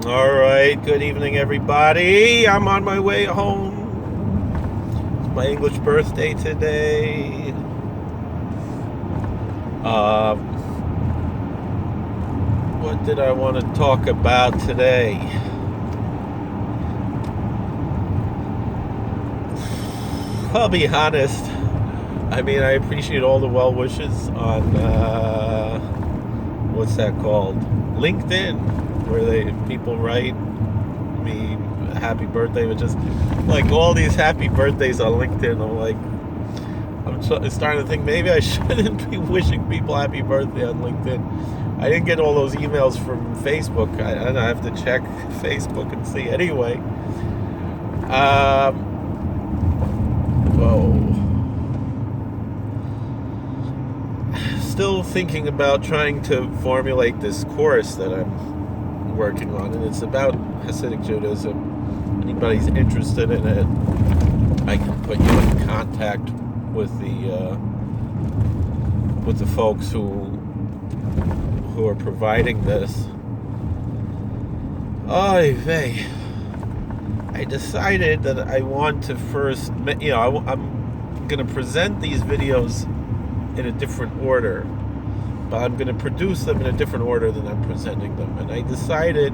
All right, good evening, everybody. I'm on my way home. It's my English birthday today. What did I want to talk about today? I'll be honest. I mean, I appreciate all the well wishes on what's that called? LinkedIn, where people write me happy birthday, but just like all these happy birthdays on LinkedIn. I'm starting to think maybe I shouldn't be wishing people happy birthday on LinkedIn. I didn't get all those emails from Facebook. I have to check Facebook and see. Anyway, still thinking about trying to formulate this course that I'm working on, and it's about Hasidic Judaism. Anybody's interested in it, I can put you in contact with the folks who are providing this. I decided that I want to first, I'm going to present these videos in a different order, but I'm going to produce them in a different order than I'm presenting them. And I decided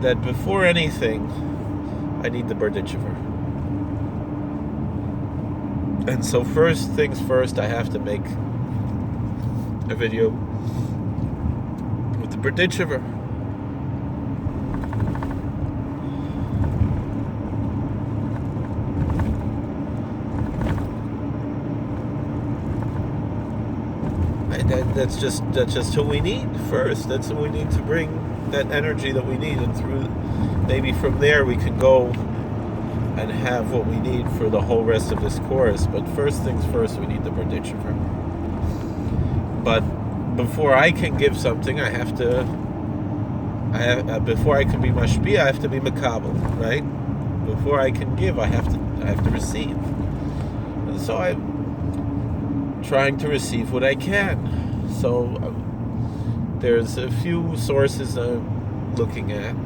that before anything, I need the Berditchev. And so first things first, I have to make a video with the Berditchev. That's just who we need first. That's who we need to bring that energy that we need, and through maybe from there we can go and have what we need for the whole rest of this course. But first things first, we need the Berditchev. But before I can give something, before I can be mashpia, I have to be makabel, right? Before I can give, I have to receive. And so I'm trying to receive what I can. So there's a few sources I'm looking at,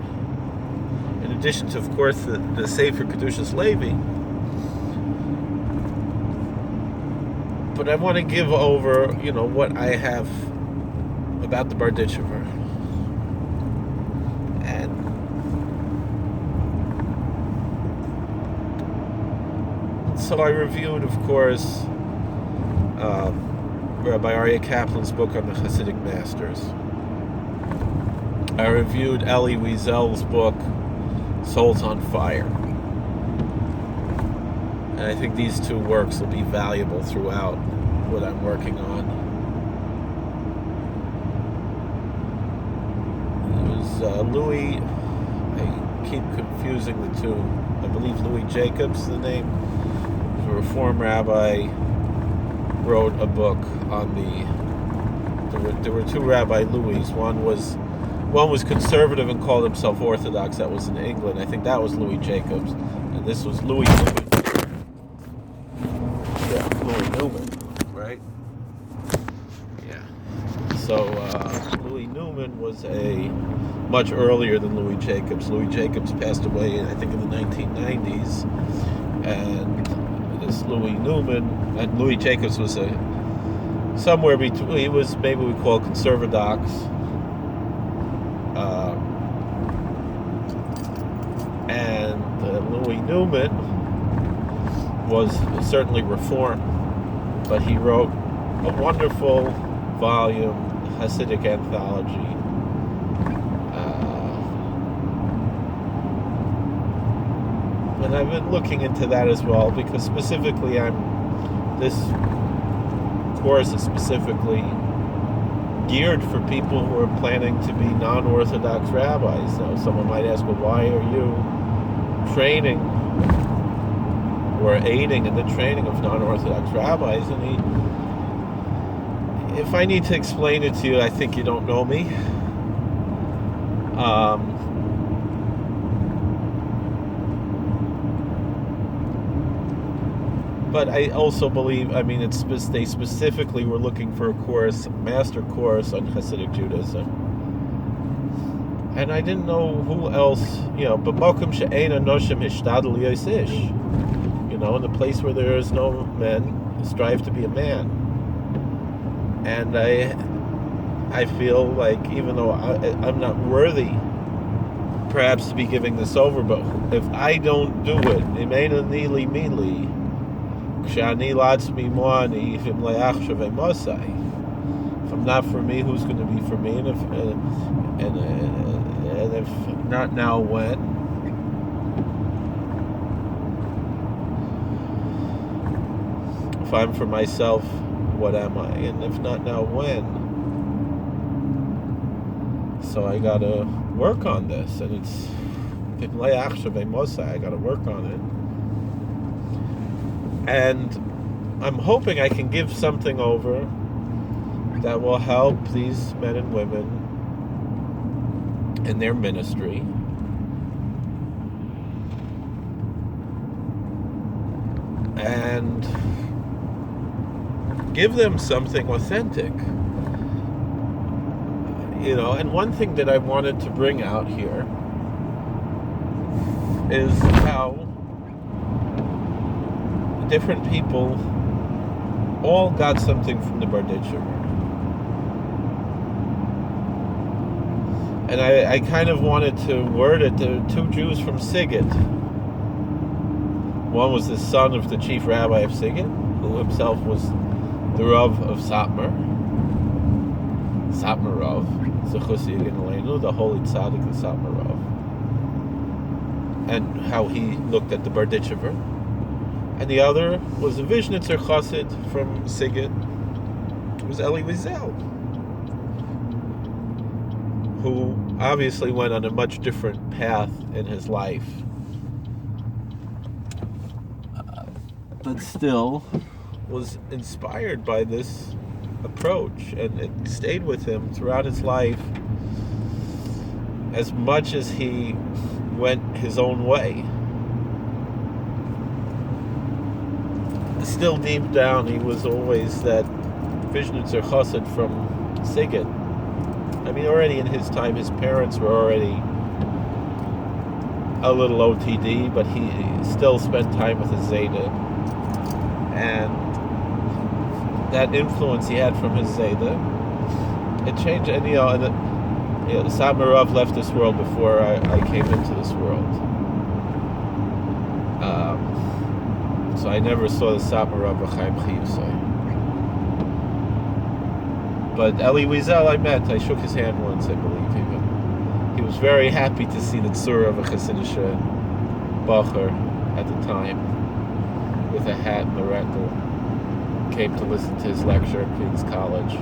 in addition to, of course, the Sefer Kedushas Levi. But I want to give over, what I have about the Berditchev. And so I reviewed, of course, Rabbi Aryeh Kaplan's book on the Hasidic Masters. I reviewed Elie Wiesel's book, Souls on Fire. And I think these two works will be valuable throughout what I'm working on. It was Louis, I keep confusing the two. I believe Louis Jacobs, the name, was a Reform rabbi, wrote a book on there were two Rabbi Louis. One was conservative and called himself Orthodox. That was in England. I think that was Louis Jacobs, and this was Louis Newman. Yeah, Louis Newman, right? Yeah. So Louis Newman was much earlier than Louis Jacobs. Louis Jacobs passed away, I think, in the 1990s, and this Louis Newman, and Louis Jacobs was somewhere between. He was maybe we call conservadox, and Louis Newman was certainly Reform, but he wrote a wonderful volume, Hasidic anthology. And I've been looking into that as well, because specifically this course is specifically geared for people who are planning to be non-Orthodox rabbis. Now, someone might ask, well, why are you training or aiding in the training of non-Orthodox rabbis? And if I need to explain it to you, I think you don't know me. But I also believe, they specifically were looking for a master course on Hasidic Judaism. And I didn't know who else, b'mokum she'ein anoshim hishtadel yosish. In the place where there is no men, strive to be a man. And I feel like, even though I'm not worthy, perhaps, to be giving this over, but if I don't do it, imena nili mili, kshani latzmi moani, if I'm le'achshav emosai. If I'm not for me, who's going to be for me? And if not now, when? If I'm for myself, what am I? And if not now, when? So I gotta work on this, and it's I gotta work on it. And I'm hoping I can give something over that will help these men and women in their ministry. And give them something authentic. And one thing that I wanted to bring out here is how different people all got something from the Berditchev. And I kind of wanted to word it. There were two Jews from Sighet. One was the son of the chief rabbi of Sighet, who himself was the Rav of Satmar Rav, Zechus Yigin Aleinu, the holy tzaddik of Satmar Rav, and how he looked at the Berditchev. And the other was a Vishnitzer Chassid from Sighet, who was Elie Wiesel, who obviously went on a much different path in his life, but still was inspired by this approach, and it stayed with him throughout his life, as much as he went his own way. Still deep down, he was always that Vishnitzer Chassid from Sighet. I mean, already in his time, his parents were already a little OTD, but he still spent time with his Zayda. And that influence he had from his Zayda, it changed. And the Satmar Rav left this world before I came into this world. So I never saw the Satmar Rav Chaim Chiyusai. But Elie Wiesel I met. I shook his hand once, I believe. He was very happy to see the tzura of a Chassidish bacher at the time, with a hat and a rekel. Came to listen to his lecture at Queen's College.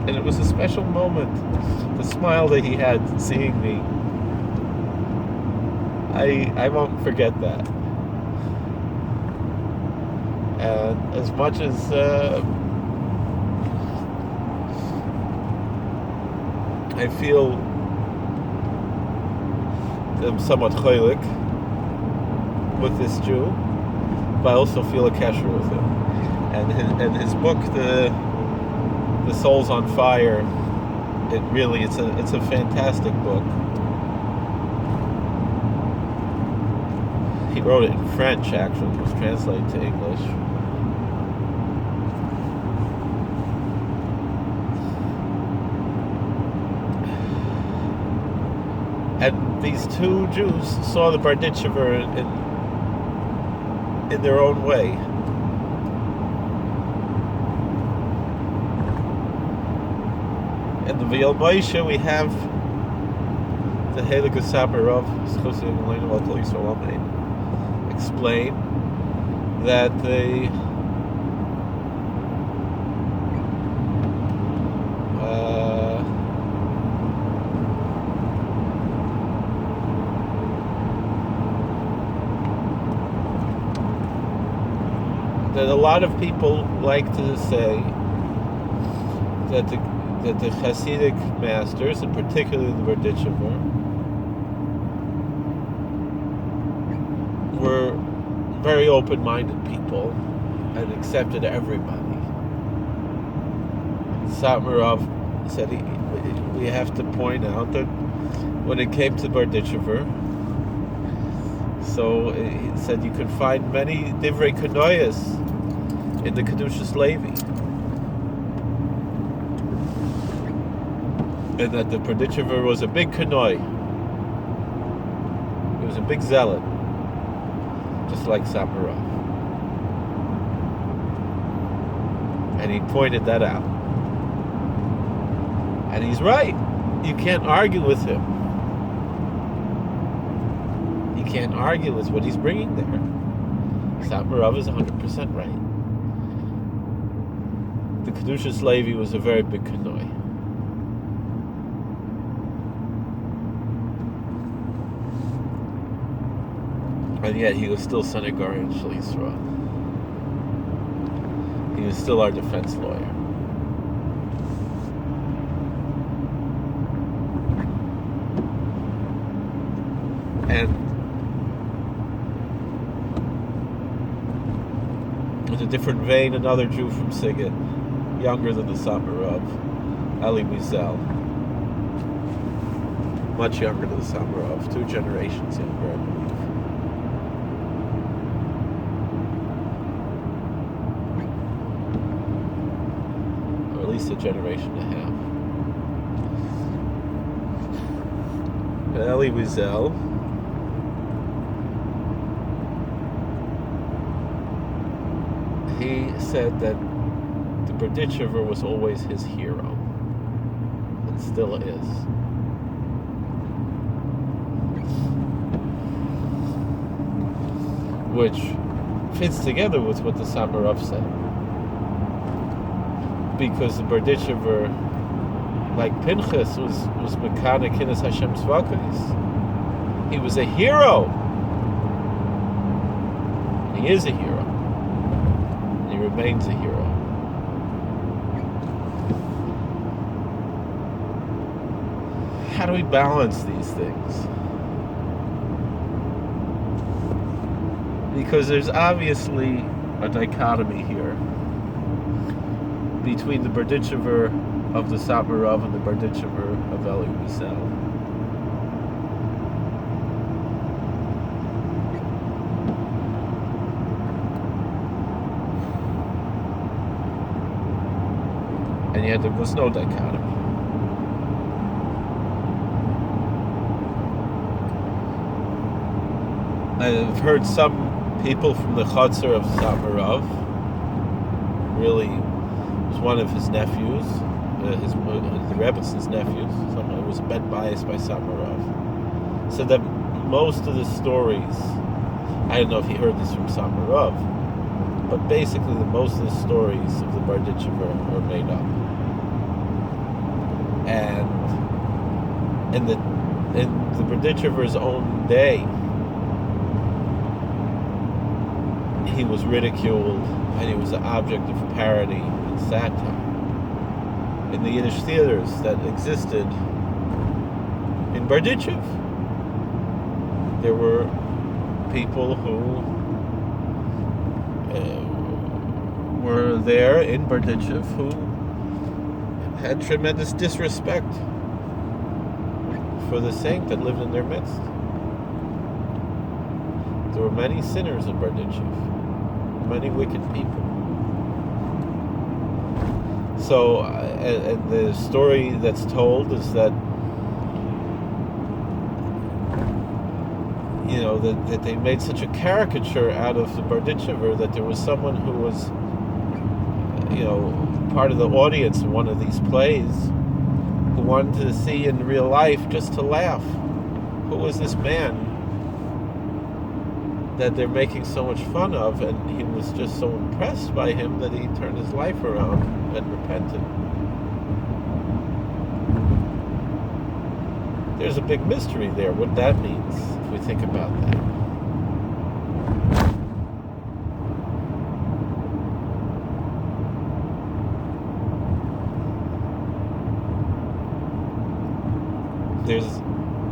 And it was a special moment. The smile that he had seeing me, I won't forget that. And as much as I feel I'm somewhat chaylik with this Jew, but I also feel a kesher with him. And his book, The Soul's on Fire, it's a fantastic book. He wrote it in French, actually. It was translated to English. And these two Jews saw the Berditchev in their own way. In the V'yel Moshe, we have the Heilige Satmar Rav explain that that a lot of people like to say that the Hasidic masters, and particularly the Berditchev, were very open-minded people and accepted everybody. Satmar Rav said we have to point out that when it came to Berditchever, so he said you could find many divrei kanoyas in the Kedushas Levi, and that the Berditchever was a big kanoy. He was a big zealot, just like Samarov. And he pointed that out. And he's right. You can't argue with him. You can't argue with what he's bringing there. Samarov is 100% right. The Kedushas Levi was a very big kanoi. And yet he was still Senegarian Shel Yisrael. He was still our defense lawyer. And in a different vein, another Jew from Sighet, younger than the Samarov, Elie Wiesel. Much younger than the Samarov, 2 generations younger, I believe. Or at least a generation and a half. But Elie Wiesel, he said that the Berditchever was always his hero, and still is. Which fits together with what the Samarov said. Because the Berditchever, like Pinchas, was Mekane Kinnas Hashem Tzvakos. He was a hero. He is a hero. He remains a hero. How do we balance these things? Because there's obviously a dichotomy here between the Berditchever of the Samarov and the Berditchever of Elie Wiesel. And yet there was no dichotomy. I've heard some people from the Chutzner of Samarov, really was one of his nephews, the Rebbe's nephews, someone who was bent biased by Samarov, said that most of the stories, I don't know if he heard this from Samarov, but basically most of the stories of the Berditchever are made up. And in the Berditchever's own day, he was ridiculed and he was an object of parody and satire. In the Yiddish theaters that existed in Berditchev, there were people who were there in Berditchev who had tremendous disrespect for the saint that lived in their midst. There were many sinners in Berditchev, many wicked people. So, and the story that's told is that, you know, that they made such a caricature out of the Berditchever that there was someone who was, you know, part of the audience in one of these plays who wanted to see in real life just to laugh. Who was this man that they're making so much fun of? And he was just so impressed by him that he turned his life around and repented. There's a big mystery there, what that means, if we think about that.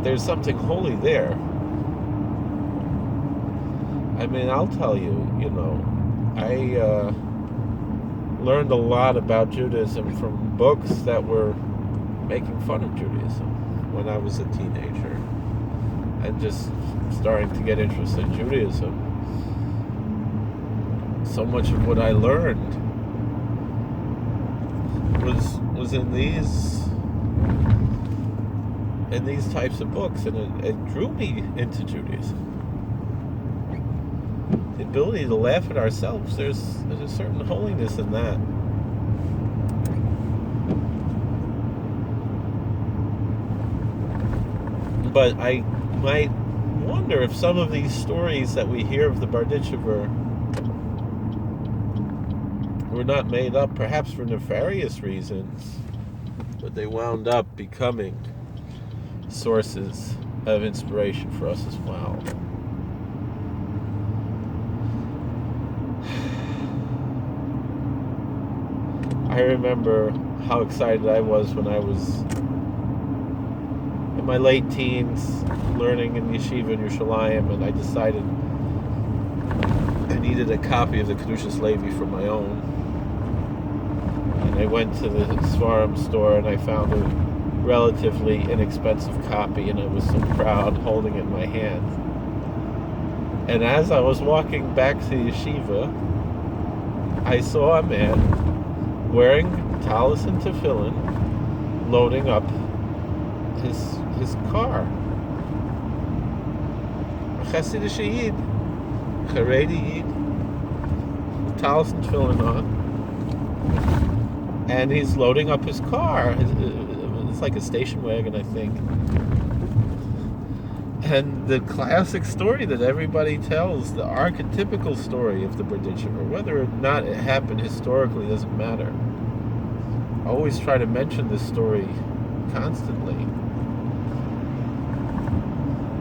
There's something holy there. I mean, I'll tell you, you know, I learned a lot about Judaism from books that were making fun of Judaism when I was a teenager and just starting to get interested in Judaism. So much of what I learned was in these types of books, and it drew me into Judaism. The ability to laugh at ourselves, there's a certain holiness in that. But I might wonder if some of these stories that we hear of the Berditchev were not made up, perhaps for nefarious reasons, but they wound up becoming sources of inspiration for us as well. I remember how excited I was when I was in my late teens, learning in yeshiva in Yerushalayim, and I decided I needed a copy of the Kedushas Levi for my own. And I went to the Svarim store and I found a relatively inexpensive copy, and I was so proud holding it in my hand. And as I was walking back to yeshiva, I saw a man wearing talis and tefillin, loading up his car. A Hasidic Yid, Haredi Yid, with talis and tefillin on, and he's loading up his car. It's like a station wagon, I think. And the classic story that everybody tells, the archetypical story of the Berditchev, whether or not it happened historically doesn't matter. I always try to mention this story constantly.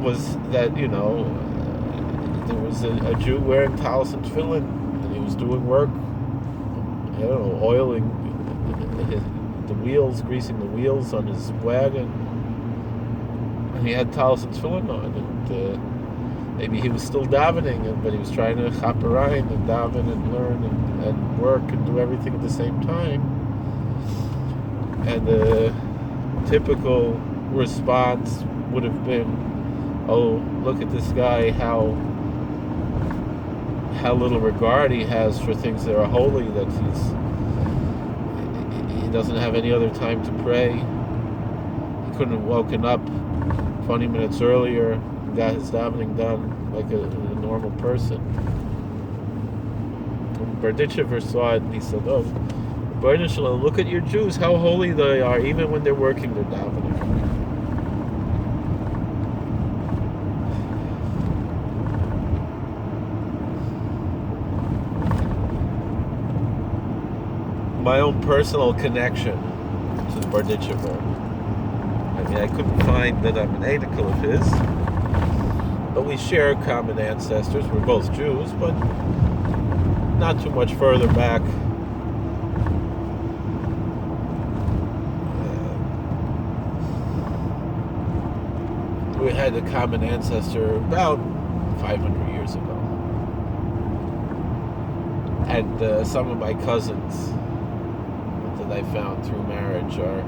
Was that, there was a Jew wearing talis and tefillin, and he was doing work, oiling the wheels, greasing the wheels on his wagon. And he had talis and tefillin on, and maybe he was still davening, but he was trying to chaperayim and daven and learn and work and do everything at the same time. And the typical response would have been, "Oh, look at this guy! How little regard he has for things that are holy. That he doesn't have any other time to pray. He couldn't have woken up 20 minutes earlier and got his davening done like a normal person." When Berditchev saw it, and he said, "Oh, Berditchev, look at your Jews, how holy they are. Even when they're working, they're davening." My own personal connection to the Berditchev. I couldn't find that I'm an Einikel of his, but we share common ancestors. We're both Jews, but not too much further back. We had a common ancestor about 500 years ago. And some of my cousins that I found through marriage are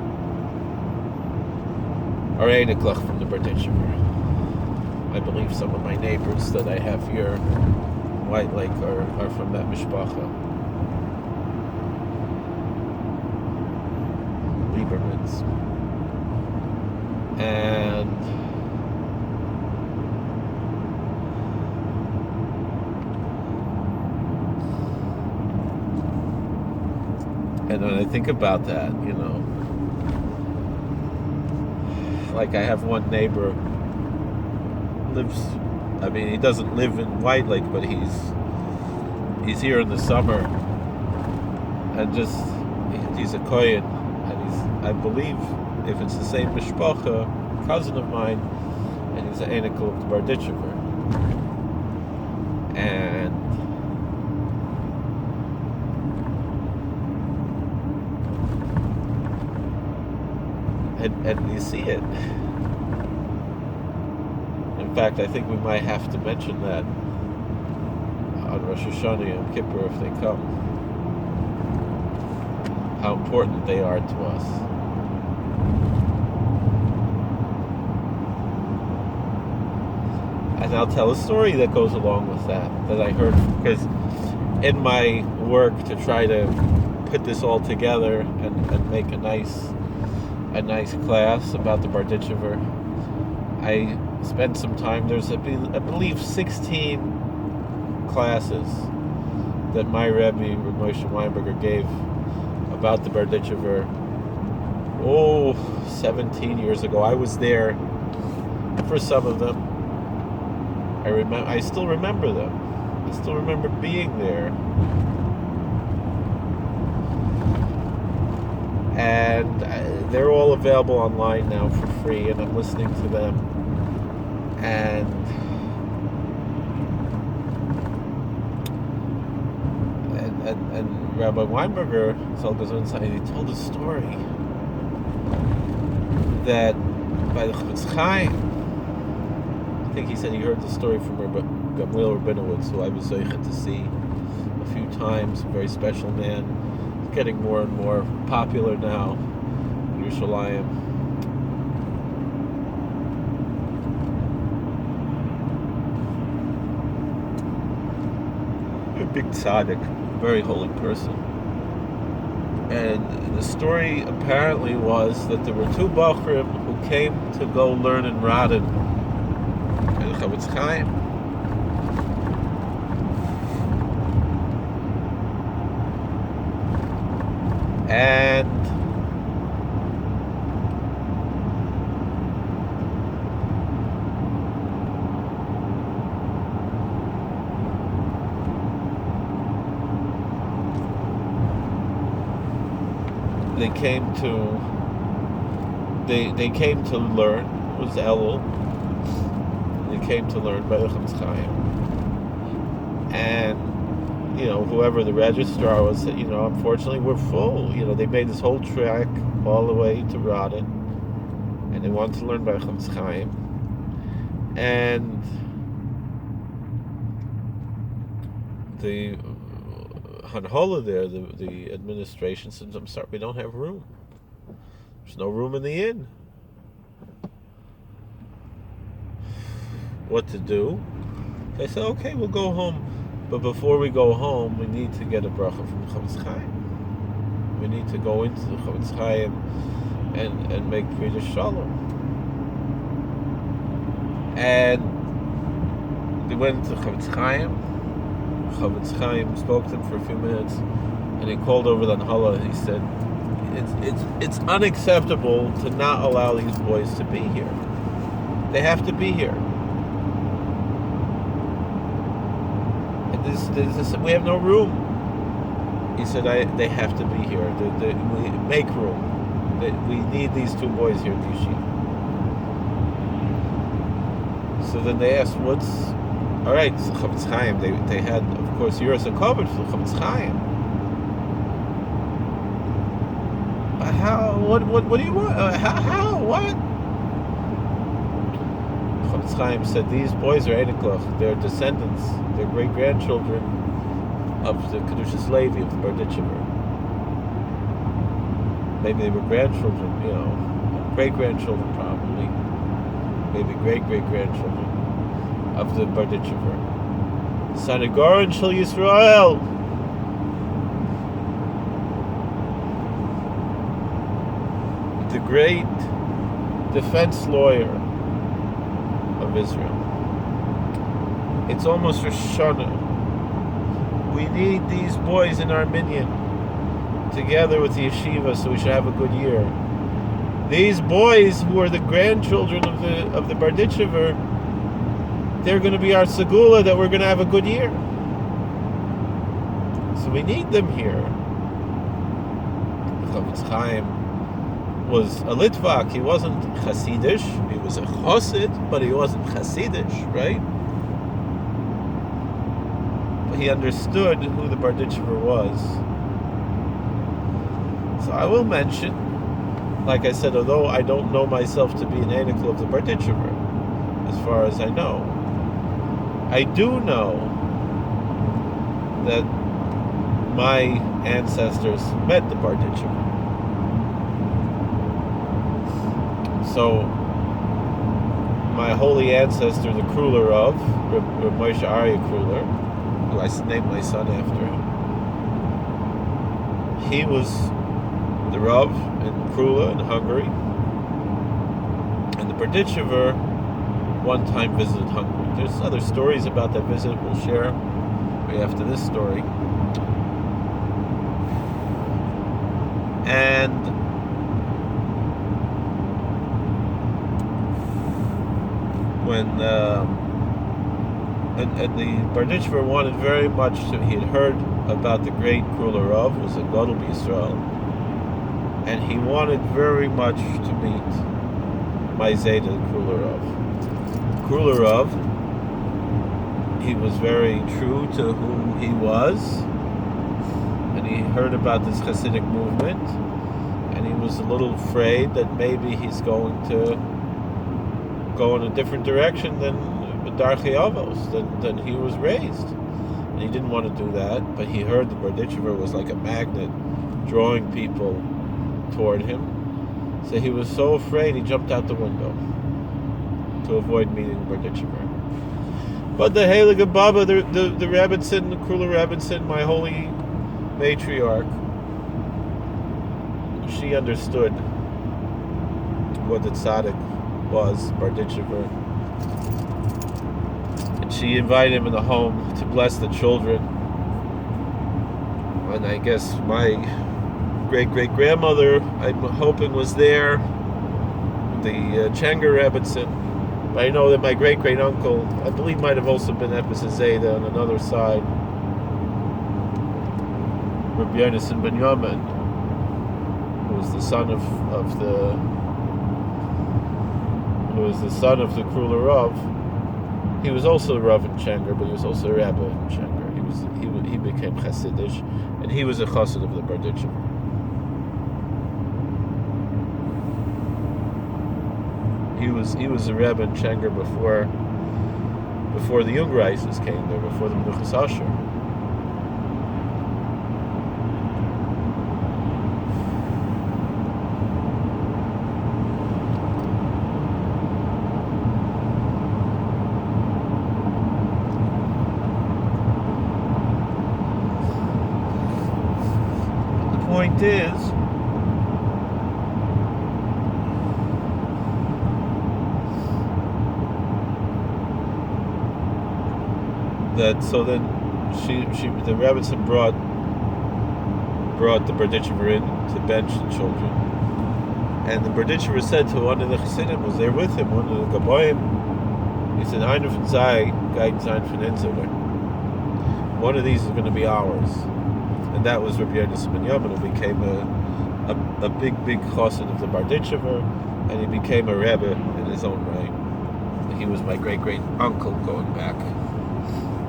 Einiklach from the Berditchev. I believe some of my neighbors that I have here in White Lake are from that mishpacha. Liebermans. And when I think about that, like I have one neighbor he doesn't live in White Lake, but he's here in the summer, and he's a Kohen, and I believe, if it's the same mishpacha, cousin of mine, and he's an Einikel of the Berditchev. And you see it. In fact, I think we might have to mention that on Rosh Hashanah and Kippur if they come. How important they are to us. And I'll tell a story that goes along with that I heard, because in my work to try to put this all together and make a nice class about the Berditchever, I spent some time. There's I believe 16 classes that my Rebbe, Moshe Weinberger, gave about the Berditchever 17 years ago. I was there for some of them. I still remember them. I still remember being there. And they're all available online now for free, and I'm listening to them. And Rabbi Weinberger, he told a story that by the Chofetz Chaim, I think he said he heard the story from Gamliel Rabinowitz, who I was zeicha to see a few times, a very special man, getting more and more popular now in Yerushalayim. A big tzaddik, very holy person. And the story apparently was that there were two Bachrim who came to go learn in Radin, in Chofetz Chaim. And they came to learn. It was Elul. They came to learn by the Chofetz Chaim. And whoever the registrar was said, unfortunately we're full. They made this whole trek all the way to Radin, and they wanted to learn by Chofetz Chaim. And the Hanhola there, the administration said, I'm sorry, we don't have room. There's no room in the inn. What to do? They said, okay, we'll go home. But before we go home, we need to get a bracha from Chofetz Chaim. We need to go into the Chofetz Chaim and make Kriya Shalom. And they went to Chofetz Chaim. Chofetz Chaim spoke to him for a few minutes, and he called over the Hanhola. He said, it's unacceptable to not allow these boys to be here. They have to be here. We have no room. He said, they have to be here. We make room. We need these two boys here at the yeshiva. So then they asked, all right, so Chofetz Chaim, they had, of course, Yuras and Colliver for Chofetz Chaim. How? What do you want? How? What? Chofetz Chaim said, these boys are Einiklach. They're descendants. They're great-grandchildren of the Kedushas Levi, of the Berditchever. Maybe they were grandchildren, great-grandchildren probably. Maybe great-great-grandchildren of the Berditchever. Sanagoran Shel Yisrael. The great defense lawyer of Israel. It's almost Rosh Hashanah. We need these boys in our minyan together with the yeshiva, so we should have a good year. These boys who are the grandchildren of the Berditchever, they're going to be our segula that we're going to have a good year. So we need them here. Chofetz Chaim was a Litvak. He wasn't Hasidish. He was a Chosid, but he wasn't Hasidish, right? But he understood who the Berditchever was. So I will mention, like I said, although I don't know myself to be an Einikl of the Berditchever, as far as I know, I do know that my ancestors met the Berditchever. So my holy ancestor, the Kruller of Reb Moshe Aryeh Kruller, who I named my son after him. He was the Rav in Krula in Hungary, and the Berditchever one time visited Hungary. There's other stories about that visit we'll share right after this story. And when and the Berditchever wanted very much to, he had heard about the great Kruller Rav, was a Gadol B'Yisrael, and he wanted very much to meet my Zayda Kruller Rav. Kruller Rav, he was very true to who he was, and he heard about this Hasidic movement, and he was a little afraid that maybe he's going to go in a different direction than Darchei Avos, than he was raised. And he didn't want to do that, but he heard the Berditchever was like a magnet drawing people toward him. So he was so afraid he jumped out the window to avoid meeting Berditchever. But the Heilige Baba, the Rebbetzin, the Kruller Rebbetzin, my holy matriarch, she understood what the tzaddik was, Berditchever. And she invited him in the home to bless the children. And I guess my great-great-grandmother, I'm hoping, was there, the Changer Rebbetzin. But I know that my great-great-uncle, I believe, might have also been Epis Zayda on another side, Rabbi Yonasan ben Yamin, who was the son of the Kruller Rav. He was also a Rav in Changer, but he was also a Rebbe in Changer. He became Hasidish, and he was a Chassid of the Berditchev. He was a Rebbe in Changer before the Jungreises came there, before the Menuchas Asher. Point is that so then the Rebbetzin brought the Berditchever in to bench the children, and the Berditchever said to one of the Chassidim was there with him, one of the Gaboim, he said, "Einer von zwei geht sein von Insular. One of these is going to be ours." And that was Rabbi Yonasan ben Yamin, who became a big chassid of the Berditchever, and he became a Rebbe in his own right. He was my great-great-uncle going back.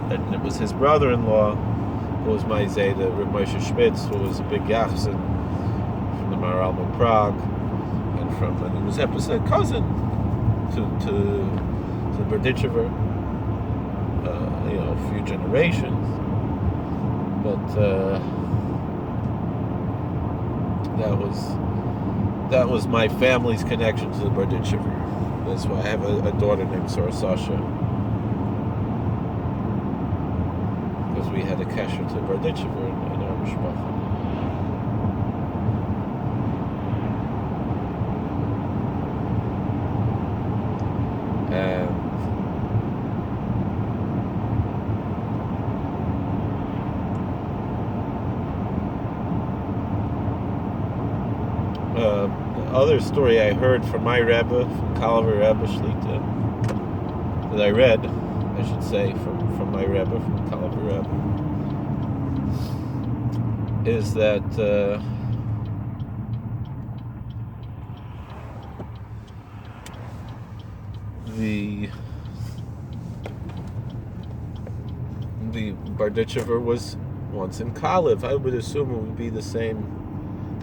And it was his brother-in-law, who was my Zayda, Reb Moshe Schmitz, who was a big Yachsin from the Maharal in Prague, and he was a cousin to the Berditchever, a few generations. But that was my family's connection to the Berditchever. That's why I have a daughter named Sarah Sasha, because we had a kasher to Berditchever in our mishpacha. And the other story I heard from my Rebbe, from Colliver Rebbe Shlita, that I read, I should say, from my Rebbe, from Colliver Rebbe, is that the Berditchever was once in Colliver. I would assume it would be the same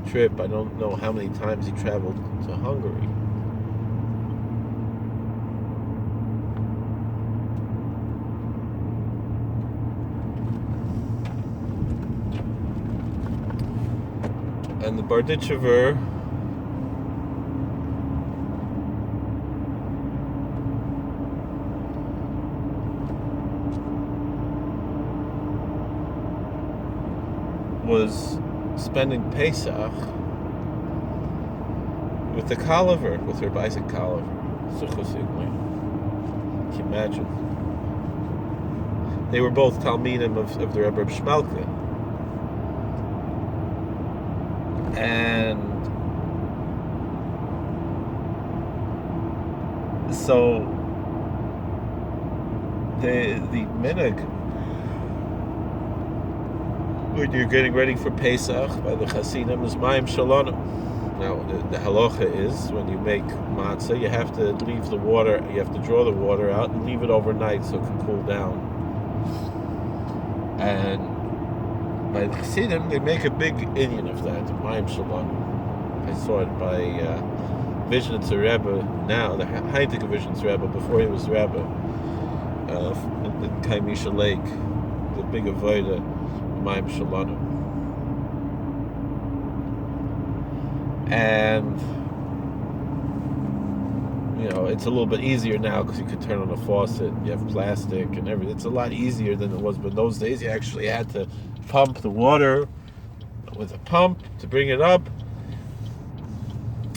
trip. I don't know how many times he traveled to Hungary. And the Berditchever was spending Pesach with the Colliver, with Rebbe Isaac Colliver. Can you imagine? They were both Talmidim of the Rebbe Shmelke. And so the minhag, when you're getting ready for Pesach by the Hasidim, is Mayim Shalonim. Now the halacha is when you make matzah, you have to leave the water, you have to draw the water out and leave it overnight so it can cool down. And by the Hasidim, they make a big inyan of that, Mayim Shalonim. I saw it by Berditchev Rebbe, now the Heintige Visions Rebbe, before he was Rebbe, in Kaimisha Lake, the big avodah, Mayim Shalonim. And it's a little bit easier now because you could turn on a faucet, you have plastic and everything. It's a lot easier than it was, but in those days you actually had to pump the water with a pump to bring it up.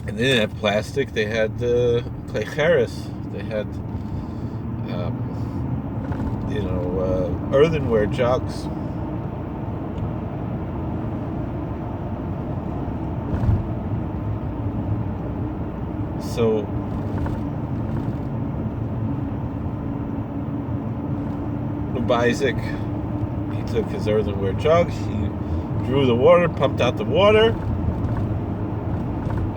And they didn't have plastic, they had clay cheres, they had earthenware jugs. So Rebbe Isaac, he took his earthenware jug, he drew the water, pumped out the water,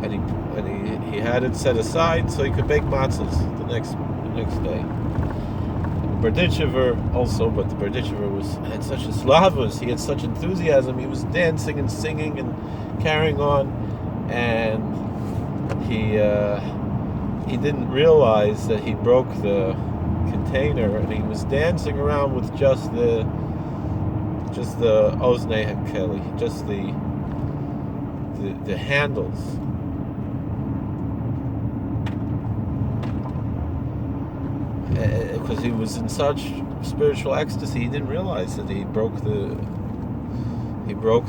and he had it set aside so he could bake matzahs the next day. And Berditchev also, but the Berditchev had such a slavus, he had such enthusiasm, he was dancing and singing and carrying on, and he didn't realize that he broke the container, and he was dancing around with just the oznei hakeli, just the handles. Because he was in such spiritual ecstasy, he didn't realize that he broke the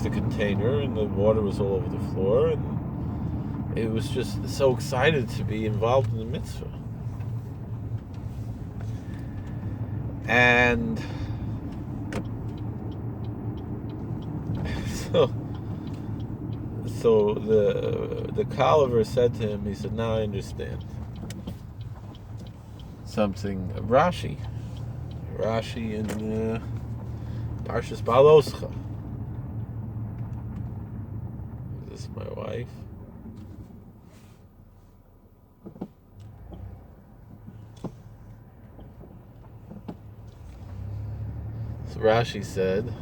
container, and the water was all over the floor, and it was just so excited to be involved in the mitzvah. And so the Colliver said to him, he said, now I understand something. Rashi in Parshas Baloscha. This is my wife. So Rashi said,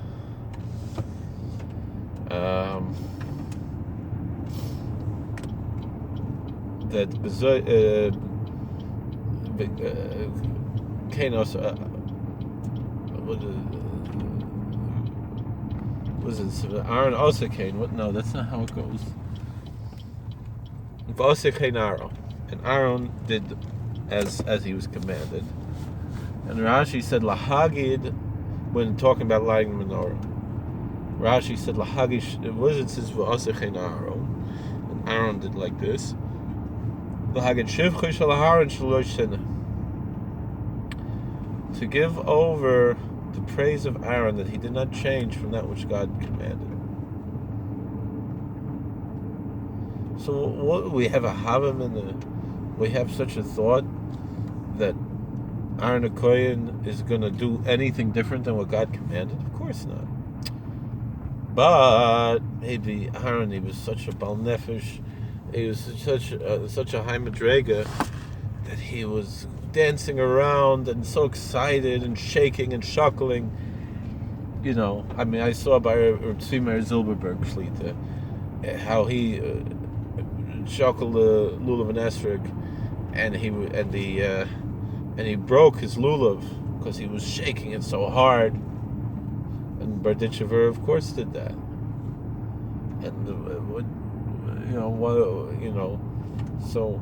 that Kanos was it Aaron also Cain? What? No, that's not how it goes. And Aaron did as he was commanded. And Rashi said lahagid when talking about lighting the menorah. Rashi said lahagid. It says v'asechein Aaron, and Aaron did like this. Lahagid shivchei shel Aaron shelo sheneh. To give over the praise of Aaron that he did not change from that which God commanded. So what, we have a Havim we have such a thought that Aaron HaKohen is going to do anything different than what God commanded? Of course not. But maybe Aaron, he was such a bal nefesh, he was such a high madrega that he was dancing around and so excited and shaking and shuckling. I mean, I saw by Tzimmer Zilberberg Shlita how he shuckled the lulav and esrog, and he broke his lulav because he was shaking it so hard. And Berditchev, of course, did that. And so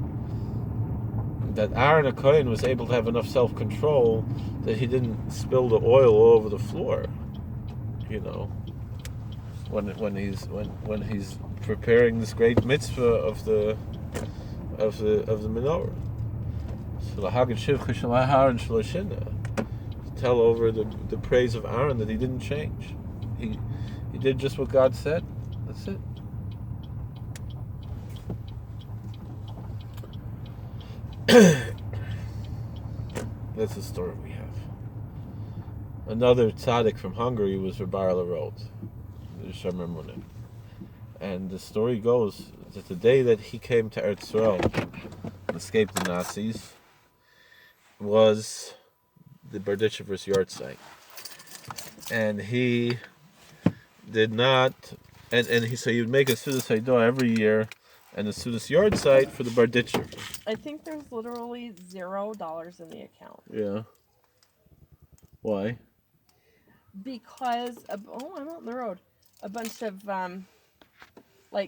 that Aaron HaKohen was able to have enough self-control that he didn't spill the oil all over the floor, when he's preparing this great mitzvah of the menorah. So the Hagid Shivcha Shalahar and Shalashina tell over the praise of Aaron that he didn't change. He did just what God said. That's it. That's the story we have. Another tzaddik from Hungary was Rebbe Rod, and the story goes that the day that he came to Eretz Yisrael and escaped the Nazis was the Berditchev's yard site, and he did not, and he would make a Sudas Haidah every year, and the Sudas yard site for the Berditchev. I think there's literally $0 in the account. Yeah. Why? Because I'm out on the road. A bunch of